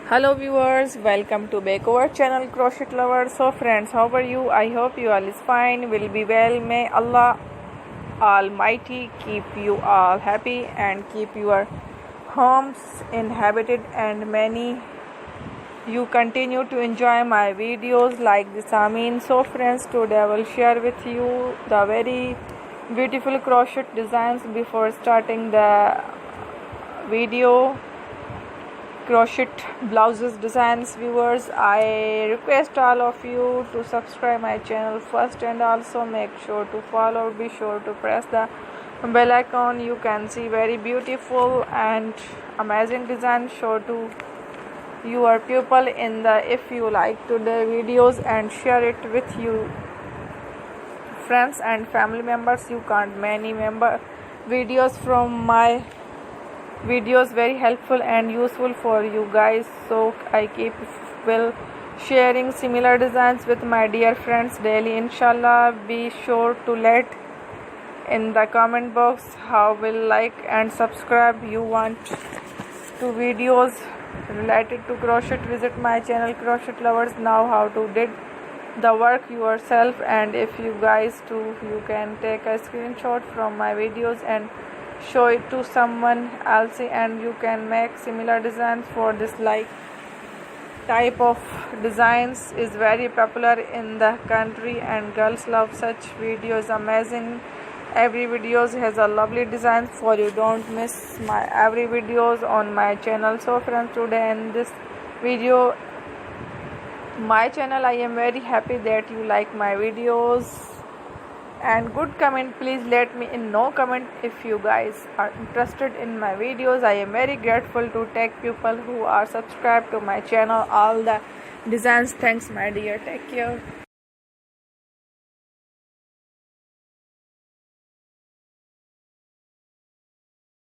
Hello viewers, welcome to back our channel Crochet Lovers. So friends, how are you? I hope you all is fine, will be well. May Allah Almighty keep you all happy and keep your homes inhabited, and many you continue to enjoy my videos like this. Amin. So friends, today I will share with you the very beautiful crochet designs. Before starting the video, crochet blouses designs, viewers, I request all of you to subscribe my channel first, and also make sure to follow. Be sure to press the bell icon. You can see very beautiful and amazing design show to your pupil in the. If you like today videos, and share it with you friends and family members. You can't many member videos from my videos very helpful and useful for you guys, so I keep will sharing similar designs with my dear friends daily, inshallah. Be sure to let in the comment box how will like and subscribe you want to videos related to crochet. Visit my channel Crochet Lovers now how to did the work yourself, and if you guys too, you can take a screenshot from my videos and show it to someone else, and you can make similar designs for this. Like type of designs is very popular in the country and girls love such videos. Amazing, every videos has a lovely design for you. Don't miss my every videos on my channel. So friends, today in this video my channel, I am very happy that you like my videos, and good comment. Please let me in no comment if you guys are interested in my videos. I am very grateful to take people who are subscribed to my channel all the designs. Thanks my dear, take care.